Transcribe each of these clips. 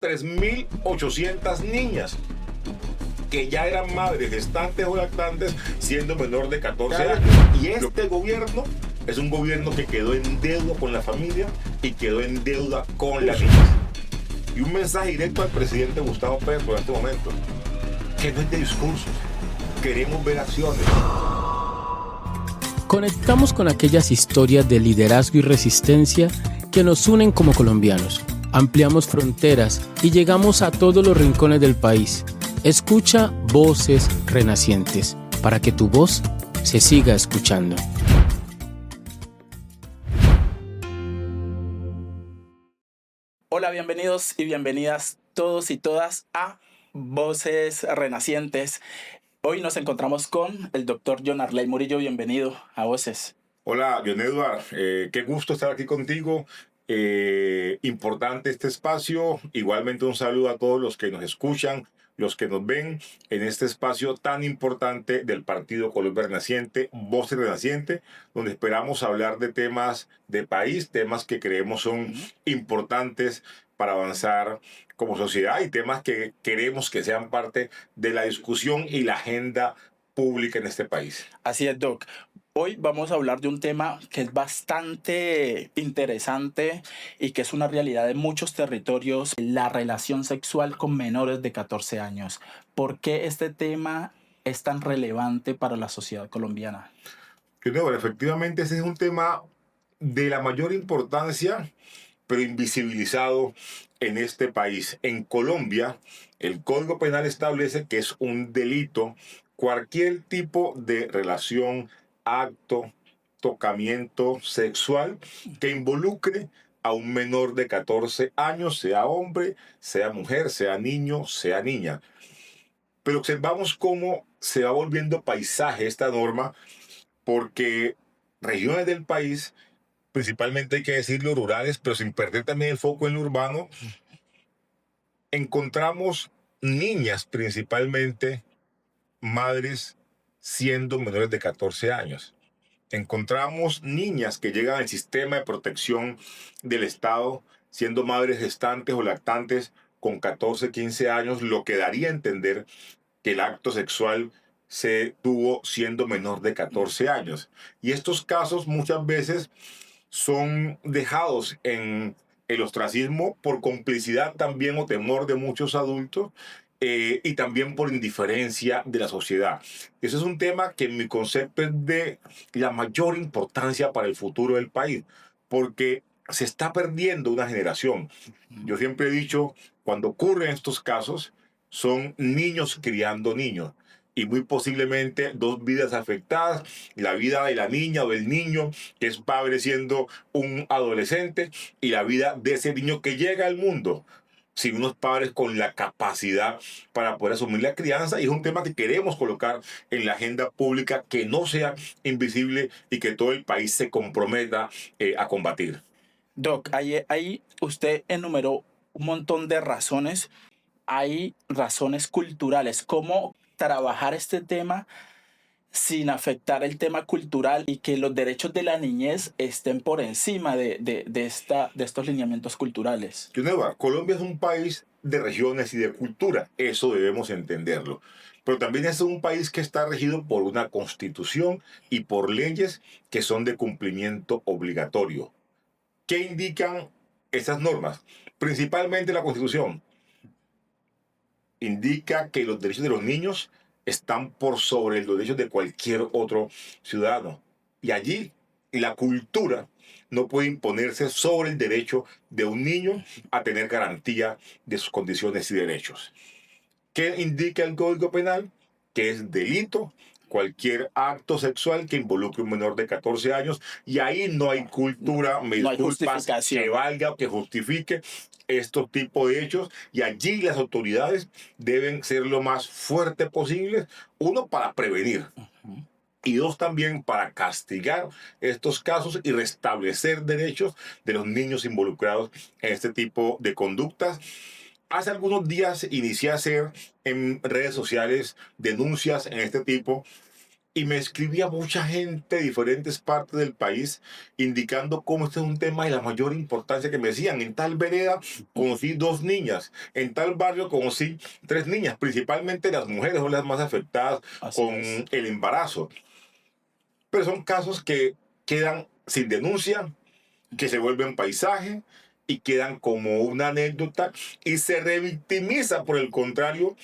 3.800 niñas que ya eran madres gestantes o lactantes siendo menor de 14 años. Y este gobierno es un gobierno que quedó en deuda con la familia y quedó en deuda con las niñas. Y un mensaje directo al presidente Gustavo Petro en este momento, que no es de discursos, queremos ver acciones. Conectamos con aquellas historias de liderazgo y resistencia que nos unen como colombianos. Ampliamos fronteras y llegamos a todos los rincones del país. Escucha Voces Renacientes, para que tu voz se siga escuchando. Hola, bienvenidos y bienvenidas todos y todas a Voces Renacientes. Hoy nos encontramos con el doctor John Arley Murillo. Bienvenido a Voces. Hola, John Edward. Qué gusto estar aquí contigo. Importante este espacio. Igualmente un saludo a todos los que nos escuchan, los que nos ven en este espacio tan importante del Partido Colombia Renaciente, Voces Renaciente, donde esperamos hablar de temas de país, temas que creemos son importantes para avanzar como sociedad y temas que queremos que sean parte de la discusión y la agenda pública en este país. Así es, Doc. Hoy vamos a hablar de un tema que es bastante interesante y que es una realidad de muchos territorios, la relación sexual con menores de 14 años. ¿Por qué este tema es tan relevante para la sociedad colombiana? Bueno, efectivamente ese es un tema de la mayor importancia, pero invisibilizado en este país. En Colombia, el Código Penal establece que es un delito cualquier tipo de relación, acto, tocamiento sexual que involucre a un menor de 14 años, sea hombre, sea mujer, sea niño, sea niña. Pero observamos cómo se va volviendo paisaje esta norma porque regiones del país, principalmente hay que decirlo rurales, pero sin perder también el foco en lo urbano, encontramos niñas principalmente, madres siendo menores de 14 años. Encontramos niñas que llegan al sistema de protección del Estado siendo madres gestantes o lactantes con 14, 15 años, lo que daría a entender que el acto sexual se tuvo siendo menor de 14 años. Y estos casos muchas veces son dejados en el ostracismo por complicidad también o temor de muchos adultos y también por indiferencia de la sociedad. Ese es un tema que en mi concepto es de la mayor importancia para el futuro del país, porque se está perdiendo una generación. Yo siempre he dicho, cuando ocurren estos casos, son niños criando niños y muy posiblemente dos vidas afectadas, la vida de la niña o del niño que es padre siendo un adolescente y la vida de ese niño que llega al mundo sin unos padres con la capacidad para poder asumir la crianza. Y es un tema que queremos colocar en la agenda pública, que no sea invisible y que todo el país se comprometa a combatir. Doc, ahí usted enumeró un montón de razones. Hay razones culturales. ¿Cómo trabajar este tema sin afectar el tema cultural y que los derechos de la niñez estén por encima de estos lineamientos culturales? Colombia es un país de regiones y de cultura, eso debemos entenderlo. Pero también es un país que está regido por una constitución y por leyes que son de cumplimiento obligatorio. ¿Qué indican esas normas? Principalmente la constitución indica que los derechos de los niños están por sobre los derechos de cualquier otro ciudadano. Y allí la cultura no puede imponerse sobre el derecho de un niño a tener garantía de sus condiciones y derechos. ¿Qué indica el Código Penal? Que es delito cualquier acto sexual que involucre a un menor de 14 años, y ahí no hay cultura, me No hay disculpas, que justificación. valga o que justifique estos tipos de hechos, y allí las autoridades deben ser lo más fuertes posibles, uno, para prevenir, y dos, también para castigar estos casos y restablecer derechos de los niños involucrados en este tipo de conductas. Hace algunos días inicié a hacer en redes sociales denuncias en este tipo y me escribía mucha gente de diferentes partes del país indicando cómo este es un tema de la mayor importancia, que me decían, en tal vereda conocí 2 niñas, en tal barrio conocí 3 niñas, principalmente las mujeres son las más afectadas Así con es. el embarazo. Pero son casos que quedan sin denuncia, que se vuelven paisaje y quedan como una anécdota y se revictimiza, por el contrario,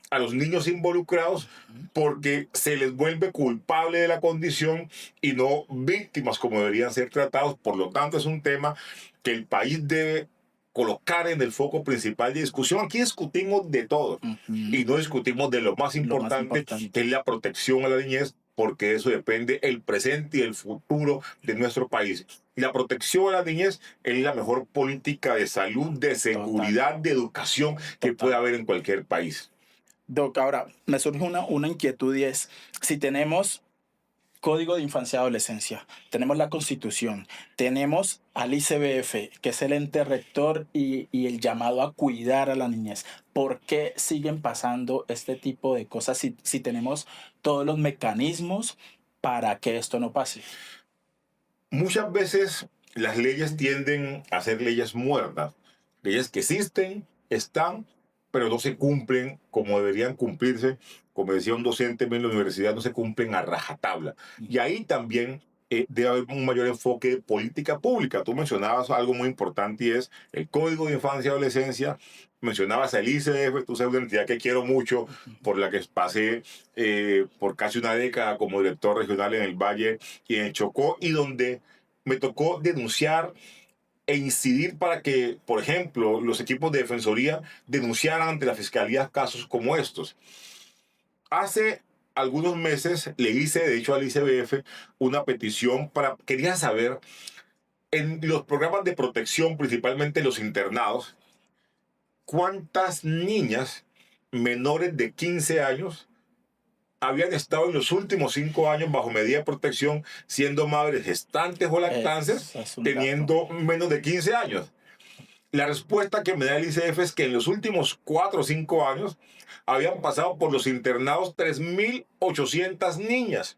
a los niños involucrados porque se les vuelve culpable de la condición y no víctimas como deberían ser tratados. Por lo tanto, es un tema que el país debe colocar en el foco principal de discusión. Aquí discutimos de todo y no discutimos de lo más Lo más importante, que importante. es la protección a la niñez, porque de eso depende el presente y el futuro de nuestro país. Y la protección a la niñez es la mejor política de salud, de seguridad, de educación que Total. pueda haber en cualquier país. Doc, ahora me surge una inquietud y es, si tenemos Código de Infancia y Adolescencia, tenemos la Constitución, tenemos al ICBF, que es el ente rector y el llamado a cuidar a la niñez, ¿por qué siguen pasando este tipo de cosas si tenemos todos los mecanismos para que esto no pase? Muchas veces las leyes tienden a ser leyes muertas, leyes que existen, están, pero no se cumplen como deberían cumplirse. Como decía un docente en la universidad, no se cumplen a rajatabla. Y ahí también debe haber un mayor enfoque de política pública. Tú mencionabas algo muy importante y es el Código de Infancia y Adolescencia. Mencionabas el ICF, tú sabes, una entidad que quiero mucho, por la que pasé por casi una década como director regional en el Valle y en el Chocó, y donde me tocó denunciar e incidir para que, por ejemplo, los equipos de defensoría denunciaran ante la fiscalía casos como estos. Hace algunos meses le hice, de hecho, al ICBF una petición para, quería saber, en los programas de protección, principalmente los internados, cuántas niñas menores de 15 años habían estado en los últimos 5 años bajo medida de protección, siendo madres gestantes o lactantes, Es un dato. teniendo menos de 15 años. La respuesta que me da el ICF es que en los últimos 4 o 5 años habían pasado por los internados 3.800 niñas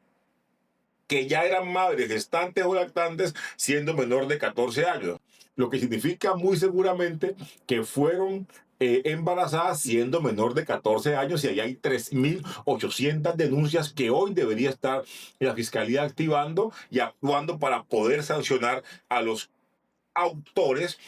que ya eran madres gestantes o lactantes siendo menor de 14 años. Lo que significa muy seguramente que fueron embarazadas siendo menor de 14 años, y ahí hay 3.800 denuncias que hoy debería estar la Fiscalía activando y actuando para poder sancionar a los autores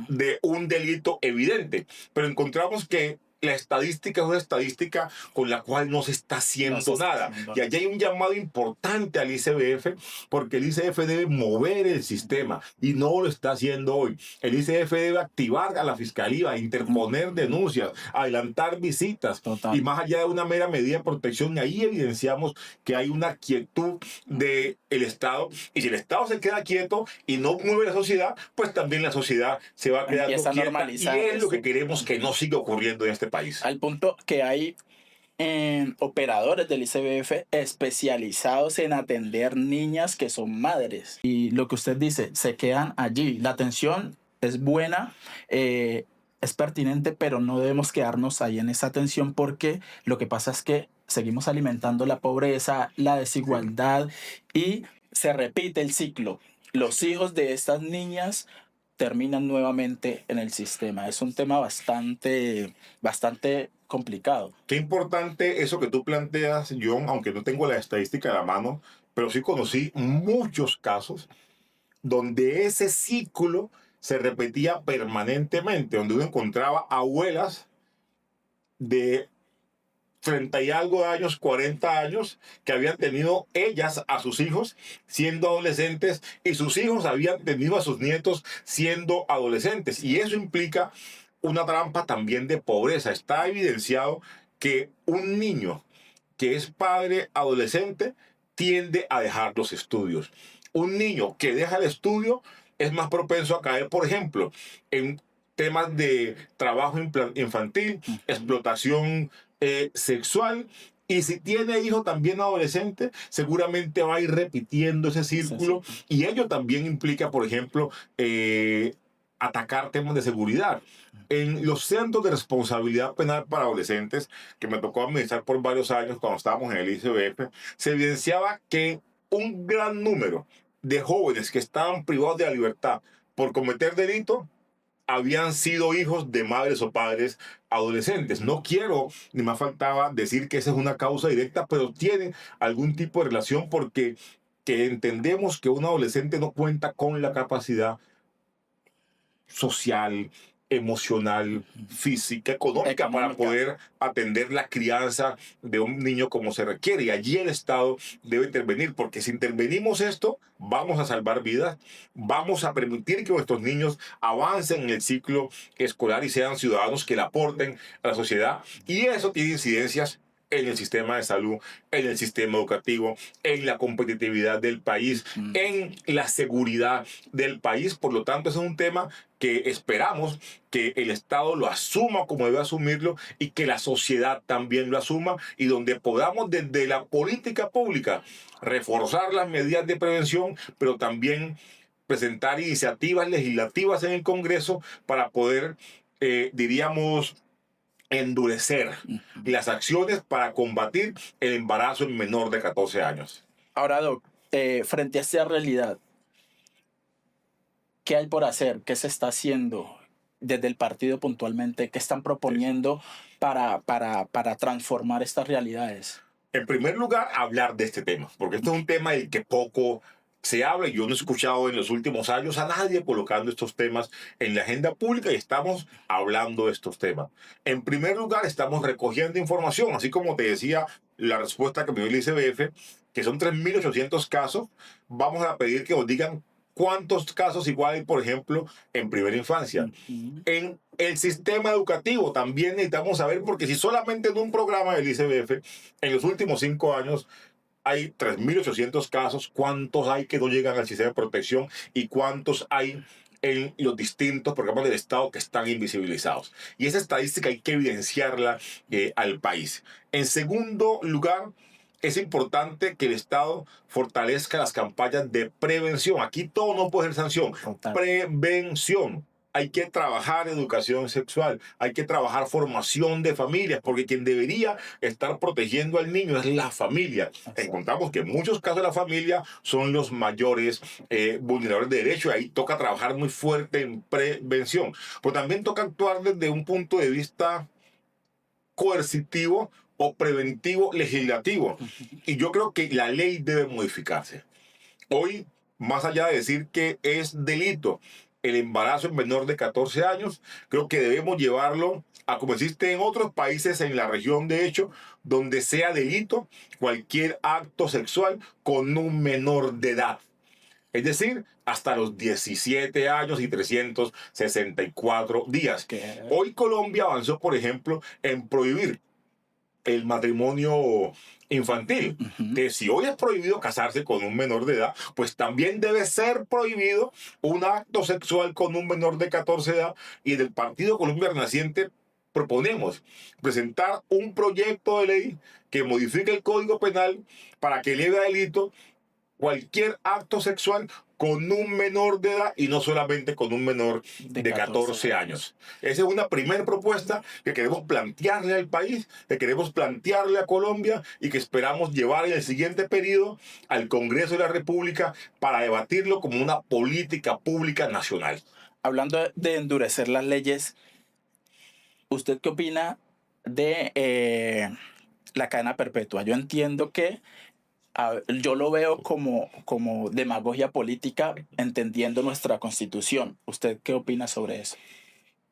de un delito evidente. Pero encontramos que la estadística es una estadística con la cual no se está haciendo No se está nada. haciendo Y allí hay un llamado importante al ICBF, porque el ICF debe mover el sistema y no lo está haciendo hoy. El ICF debe activar a la fiscalía, a interponer denuncias, adelantar visitas. Total. Y más allá de una mera medida de protección, ahí evidenciamos que hay una quietud del Estado. Y si el Estado se queda quieto y no mueve la sociedad, pues también la sociedad se va quedando Empieza a quieta. normalizar Y es lo que esto. queremos que no siga ocurriendo en este país. Al punto que hay operadores del ICBF especializados en atender niñas que son madres. Y lo que usted dice, se quedan allí. La atención es buena, es pertinente, pero no debemos quedarnos ahí en esa atención, porque lo que pasa es que seguimos alimentando la pobreza, la desigualdad, y se repite el ciclo. Los hijos de estas niñas terminan nuevamente en el sistema. Es un tema bastante complicado. Qué importante eso que tú planteas, John, aunque no tengo la estadística a la mano, pero sí conocí muchos casos donde ese ciclo se repetía permanentemente, donde uno encontraba abuelas de 30 y algo de años, 40 años, que habían tenido ellas a sus hijos siendo adolescentes, y sus hijos habían tenido a sus nietos siendo adolescentes. Y eso implica una trampa también de pobreza. Está evidenciado que un niño que es padre adolescente tiende a dejar los estudios. Un niño que deja el estudio es más propenso a caer, por ejemplo, en temas de trabajo infantil, explotación sexual. Y si tiene hijo también adolescente, seguramente va a ir repitiendo ese círculo. Y ello también implica, por ejemplo, atacar temas de seguridad. En los centros de responsabilidad penal para adolescentes, que me tocó administrar por varios años cuando estábamos en el ICBF, se evidenciaba que un gran número de jóvenes que estaban privados de la libertad por cometer delito habían sido hijos de madres o padres adolescentes. No quiero, ni más faltaba decir que esa es una causa directa, pero tiene algún tipo de relación porque que entendemos que un adolescente no cuenta con la capacidad social, emocional, física, económica para poder atender la crianza de un niño como se requiere. Y allí el Estado debe intervenir, porque si intervenimos esto, vamos a salvar vidas, vamos a permitir que nuestros niños avancen en el ciclo escolar y sean ciudadanos que le aporten a la sociedad. Y eso tiene incidencias en el sistema de salud, en el sistema educativo, en la competitividad del país, en la seguridad del país. Por lo tanto, ese es un tema que esperamos que el Estado lo asuma como debe asumirlo y que la sociedad también lo asuma, y donde podamos desde la política pública reforzar las medidas de prevención, pero también presentar iniciativas legislativas en el Congreso para poder, diríamos, endurecer las acciones para combatir el embarazo en menor de 14 años. Ahora, Doc, frente a esta realidad, ¿qué hay por hacer? ¿Qué se está haciendo desde el partido puntualmente? ¿Qué están proponiendo para transformar estas realidades? En primer lugar, hablar de este tema, porque esto es un tema del que poco se habla. Yo no he escuchado en los últimos años a nadie colocando estos temas en la agenda pública, y estamos hablando de estos temas. En primer lugar, estamos recogiendo información, así como te decía la respuesta que me dio el ICBF, que son 3.800 casos. Vamos a pedir que nos digan cuántos casos igual hay, por ejemplo, en primera infancia. En el sistema educativo también necesitamos saber, porque si solamente en un programa del ICBF, en los últimos 5 años, hay 3.800 casos, ¿cuántos hay que no llegan al sistema de protección y cuántos hay en los distintos programas del Estado que están invisibilizados? Y esa estadística hay que evidenciarla al país. En segundo lugar, es importante que el Estado fortalezca las campañas de prevención. Aquí todo no puede ser sanción. Prevención. Hay que trabajar educación sexual, hay que trabajar formación de familias, porque quien debería estar protegiendo al niño es la familia. Encontramos que en muchos casos la familia son los mayores vulneradores de derechos, y ahí toca trabajar muy fuerte en prevención. Pero también toca actuar desde un punto de vista coercitivo o preventivo legislativo. Y yo creo que la ley debe modificarse. Hoy, más allá de decir que es delito el embarazo en menor de 14 años, creo que debemos llevarlo a como existe en otros países en la región, de hecho, donde sea delito cualquier acto sexual con un menor de edad. Es decir, hasta los 17 años y 364 días. Hoy Colombia avanzó, por ejemplo, en prohibir el matrimonio infantil, que si hoy es prohibido casarse con un menor de edad, pues también debe ser prohibido un acto sexual con un menor de 14 de edad. Y del Partido Colombia Renaciente proponemos presentar un proyecto de ley que modifique el Código Penal para que eleve a delito cualquier acto sexual con un menor de edad, y no solamente con un menor de 14 años. Esa es una primera propuesta que queremos plantearle al país, que queremos plantearle a Colombia, y que esperamos llevar en el siguiente periodo al Congreso de la República para debatirlo como una política pública nacional. Hablando de endurecer las leyes, ¿usted qué opina de la cadena perpetua? Yo entiendo que yo lo veo como demagogia política, entendiendo nuestra Constitución. ¿Usted qué opina sobre eso?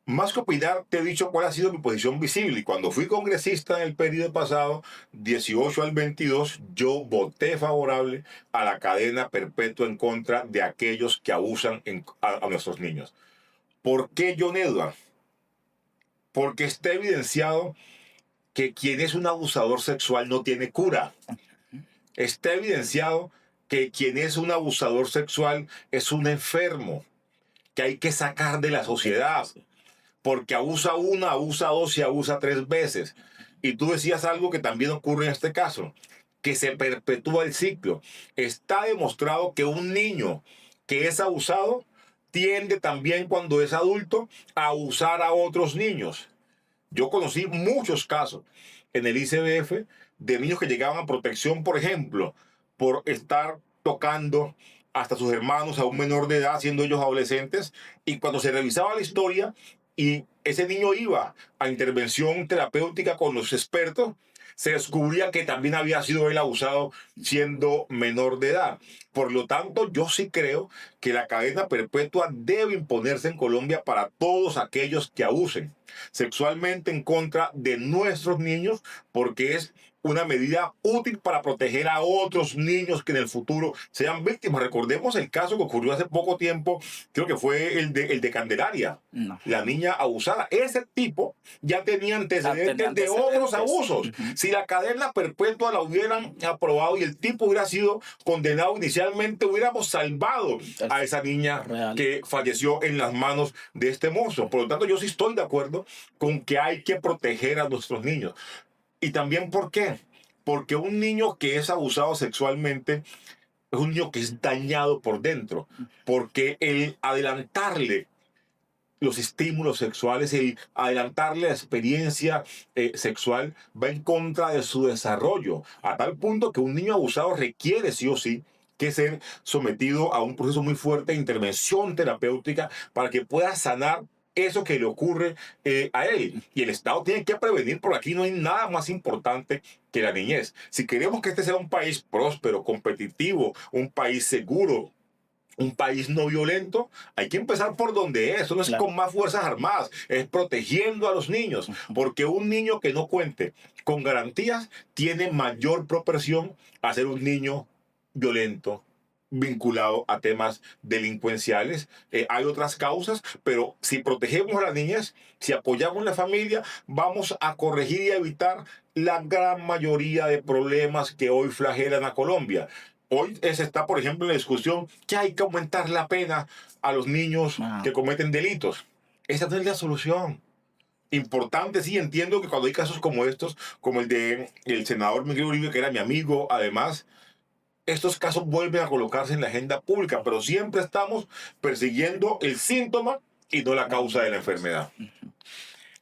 Más que opinar, te he dicho cuál ha sido mi posición visible. Y cuando fui congresista en el periodo pasado, 18 al 22, yo voté favorable a la cadena perpetua en contra de aquellos que abusan a nuestros niños. ¿Por qué, John Edward? Porque está evidenciado que quien es un abusador sexual no tiene cura. Está evidenciado que quien es un abusador sexual es un enfermo que hay que sacar de la sociedad, porque abusa una, abusa dos y abusa 3 veces. Y tú decías algo que también ocurre en este caso, que se perpetúa el ciclo. Está demostrado que un niño que es abusado tiende también cuando es adulto a usar a otros niños. Yo conocí muchos casos en el ICBF de niños que llegaban a protección, por ejemplo, por estar tocando hasta sus hermanos a un menor de edad, siendo ellos adolescentes, y cuando se revisaba la historia y ese niño iba a intervención terapéutica con los expertos, se descubría que también había sido él abusado siendo menor de edad. Por lo tanto, yo sí creo que la cadena perpetua debe imponerse en Colombia para todos aquellos que abusen sexualmente en contra de nuestros niños, porque es una medida útil para proteger a otros niños que en el futuro sean víctimas. Recordemos el caso que ocurrió hace poco tiempo, creo que fue el de Candelaria, No. la niña abusada. Ese tipo ya tenía antecedentes Tenía de otros antecedentes. abusos. Ujú. Si la cadena perpetua la hubieran aprobado y el tipo hubiera sido condenado inicialmente, hubiéramos salvado a esa niña Real. que falleció en las manos de este monstruo. Por lo tanto, yo sí estoy de acuerdo con que hay que proteger a nuestros niños. Y también, ¿por qué? Porque un niño que es abusado sexualmente es un niño que es dañado por dentro. Porque el adelantarle los estímulos sexuales, el adelantarle la experiencia sexual va en contra de su desarrollo, a tal punto que un niño abusado requiere sí o sí que ser sometido a un proceso muy fuerte de intervención terapéutica para que pueda sanar eso que le ocurre a él. Y el Estado tiene que prevenir, porque aquí no hay nada más importante que la niñez. Si queremos que este sea un país próspero, competitivo, un país seguro, un país no violento, hay que empezar por donde es. Eso no es Claro. con más fuerzas armadas, es protegiendo a los niños. Porque un niño que no cuente con garantías tiene mayor propensión a ser un niño violento, vinculado a temas delincuenciales. Hay otras causas, pero si protegemos a las niñas, si apoyamos a la familia, vamos a corregir y a evitar la gran mayoría de problemas que hoy flagelan a Colombia. Hoy se está, por ejemplo, en la discusión que hay que aumentar la pena a los niños que cometen delitos. Esa no es la solución. Importante, sí, entiendo que cuando hay casos como estos, como el de el senador Miguel Uribe, que era mi amigo, además, estos casos vuelven a colocarse en la agenda pública, pero siempre estamos persiguiendo el síntoma y no la causa de la enfermedad.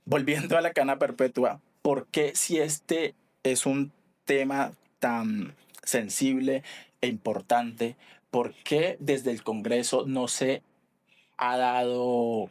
Volviendo a la cadena perpetua, ¿por qué si este es un tema tan sensible e importante, por qué desde el Congreso no se ha dado,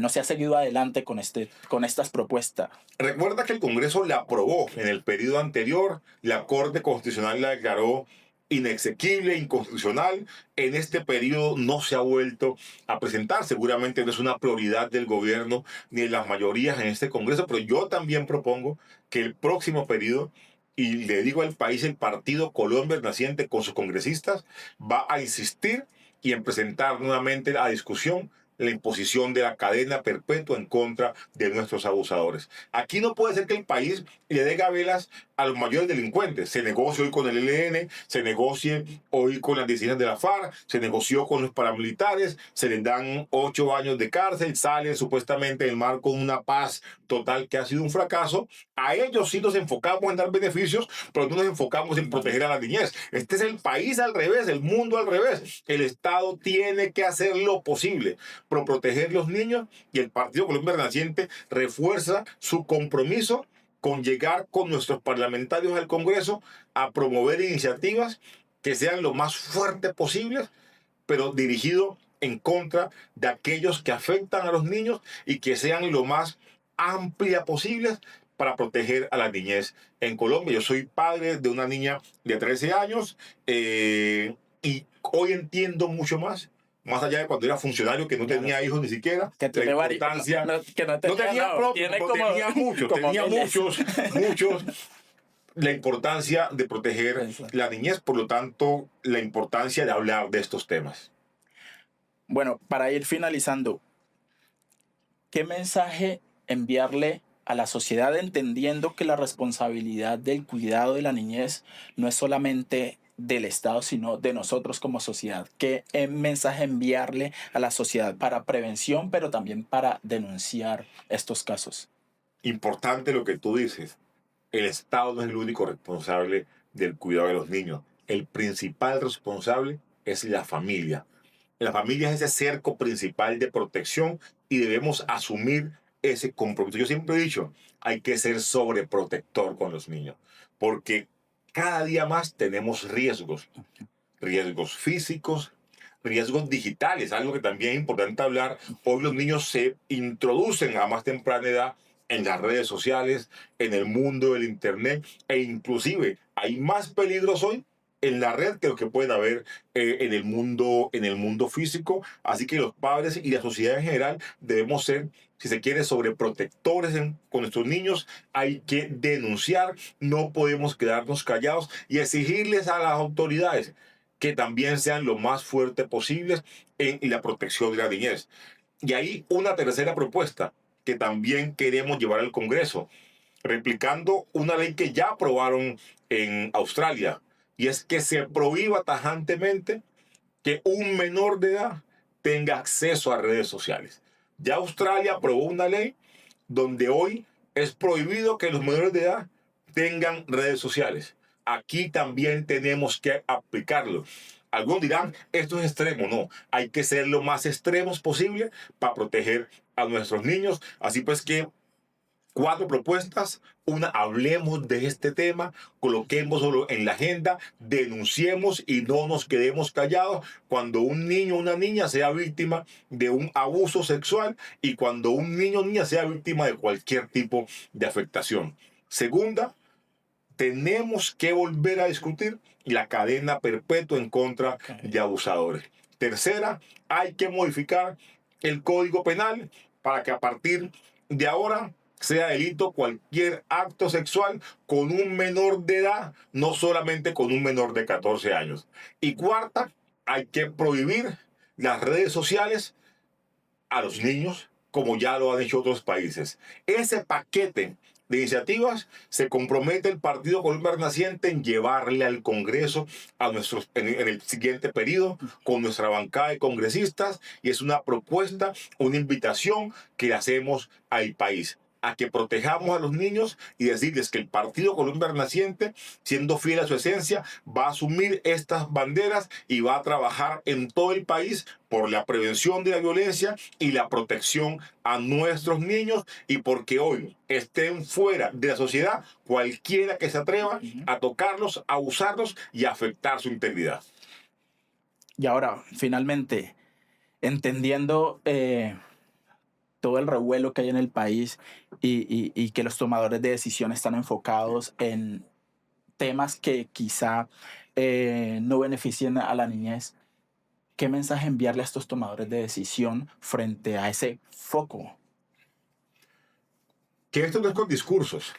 no se ha seguido adelante con estas propuestas? Recuerda que el Congreso la aprobó en el periodo anterior, la Corte Constitucional la declaró inexequible, inconstitucional. En este periodo no se ha vuelto a presentar. Seguramente no es una prioridad del gobierno ni de las mayorías en este Congreso, pero yo también propongo que el próximo periodo, y le digo al país, el Partido Colombia Naciente con sus congresistas va a insistir y en presentar nuevamente a discusión la imposición de la cadena perpetua en contra de nuestros abusadores. Aquí no puede ser que el país le dé gabelas a los mayores delincuentes. Se negocia hoy con el ELN, se negocie hoy con las decisiones de la FARC, se negoció con los paramilitares, se les dan 8 años de cárcel, salen supuestamente en el marco de una paz total que ha sido un fracaso. A ellos sí nos enfocamos en dar beneficios, pero no nos enfocamos en proteger a la niñez. Este es el país al revés, el mundo al revés. El Estado tiene que hacer lo posible por proteger los niños, y el Partido Colombia Naciente refuerza su compromiso con llegar con nuestros parlamentarios al Congreso a promover iniciativas que sean lo más fuertes posibles, pero dirigido en contra de aquellos que afectan a los niños y que sean lo más amplia posibles para proteger a la niñez en Colombia. Yo soy padre de una niña de 13 años y hoy entiendo mucho más allá de cuando era funcionario, que no tenía hijos ni siquiera, Que tiene la importancia... que no tenía, tenía propio, tiene tenía muchos, como tenía miles. muchos. La importancia de proteger Exacto. la niñez, por lo tanto, la importancia de hablar de estos temas. Bueno, para ir finalizando, ¿qué mensaje enviarle a la sociedad entendiendo que la responsabilidad del cuidado de la niñez no es solamente del Estado, sino de nosotros como sociedad? ¿Qué mensaje enviarle a la sociedad para prevención, pero también para denunciar estos casos? Importante lo que tú dices. El Estado no es el único responsable del cuidado de los niños. El principal responsable es la familia. La familia es ese cerco principal de protección y debemos asumir ese compromiso. Yo siempre he dicho, hay que ser sobreprotector con los niños, porque cada día más tenemos riesgos físicos, riesgos digitales, algo que también es importante hablar. Hoy los niños se introducen a más temprana edad en las redes sociales, en el mundo del internet, e inclusive hay más peligros hoy en la red que los que pueden haber en el mundo físico. Así que los padres y la sociedad en general debemos ser, si se quiere, sobreprotectores con nuestros niños. Hay que denunciar, no podemos quedarnos callados y exigirles a las autoridades que también sean lo más fuertes posibles en la protección de la niñez. Y ahí una tercera propuesta que también queremos llevar al Congreso, replicando una ley que ya aprobaron en Australia, y es que se prohíba tajantemente que un menor de edad tenga acceso a redes sociales. Ya Australia aprobó una ley donde hoy es prohibido que los menores de edad tengan redes sociales. Aquí también tenemos que aplicarlo. Algunos dirán, esto es extremo. No, hay que ser lo más extremos posible para proteger a nuestros niños. Así pues que 4 propuestas. Una, hablemos de este tema, coloquémoslo en la agenda, denunciemos y no nos quedemos callados cuando un niño o una niña sea víctima de un abuso sexual y cuando un niño o niña sea víctima de cualquier tipo de afectación. Segunda, tenemos que volver a discutir la cadena perpetua en contra de abusadores. Tercera, hay que modificar el Código Penal para que a partir de ahora sea delito cualquier acto sexual con un menor de edad, no solamente con un menor de 14 años. Y cuarta, hay que prohibir las redes sociales a los niños, como ya lo han hecho otros países. Ese paquete de iniciativas se compromete el Partido Colombia Renaciente en llevarle al Congreso en el siguiente periodo con nuestra bancada de congresistas, y es una propuesta, una invitación que le hacemos al país a que protejamos a los niños y decirles que el Partido Colombia Renaciente, siendo fiel a su esencia, va a asumir estas banderas y va a trabajar en todo el país por la prevención de la violencia y la protección a nuestros niños, y porque hoy estén fuera de la sociedad cualquiera que se atreva a tocarlos, a abusarlos y a afectar su integridad. Y ahora, finalmente, entendiendo todo el revuelo que hay en el país y que los tomadores de decisión están enfocados en temas que quizá no beneficien a la niñez, ¿qué mensaje enviarle a estos tomadores de decisión frente a ese foco? Que esto no es con discursos.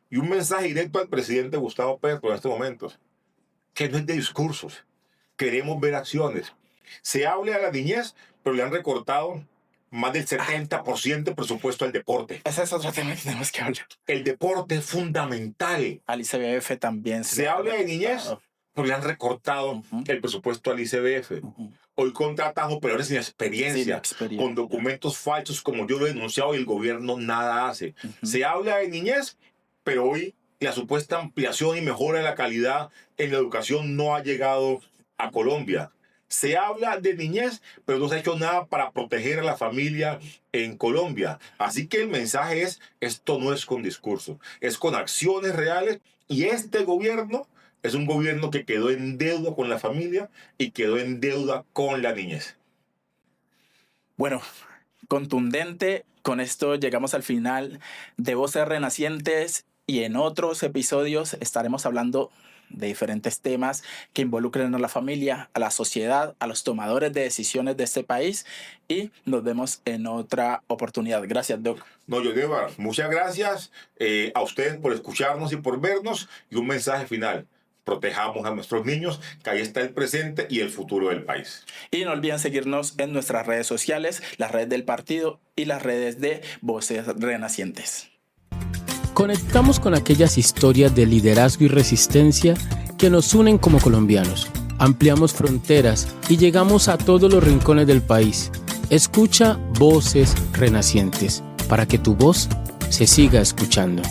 Y un mensaje directo al presidente Gustavo Petro en estos momentos, que no es de discursos. Queremos ver acciones. Se habla de la niñez, pero le han recortado más del 70% de presupuesto al deporte. Ese es otro tema que tenemos que hablar. El deporte es fundamental. Al ICBF también. Se habla de niñez, pero le han recortado el presupuesto al ICBF. Hoy contratan operadores sin experiencia, con documentos falsos, como yo lo he denunciado, y el gobierno nada hace. Se habla de niñez, pero hoy la supuesta ampliación y mejora de la calidad en la educación no ha llegado a Colombia. Se habla de niñez, pero no se ha hecho nada para proteger a la familia en Colombia. Así que el mensaje es, esto no es con discursos, es con acciones reales, y este gobierno es un gobierno que quedó en deuda con la familia y quedó en deuda con la niñez. Bueno, contundente. Con esto llegamos al final de Voces Renacientes, y en otros episodios estaremos hablando de diferentes temas que involucren a la familia, a la sociedad, a los tomadores de decisiones de este país, y nos vemos en otra oportunidad. Gracias, Doc. No, Yodevar, muchas gracias a ustedes por escucharnos y por vernos, y un mensaje final: protejamos a nuestros niños, que ahí está el presente y el futuro del país. Y no olviden seguirnos en nuestras redes sociales, las redes del partido y las redes de Voces Renacientes. Conectamos con aquellas historias de liderazgo y resistencia que nos unen como colombianos. Ampliamos fronteras y llegamos a todos los rincones del país. Escucha Voces Renacientes para que tu voz se siga escuchando.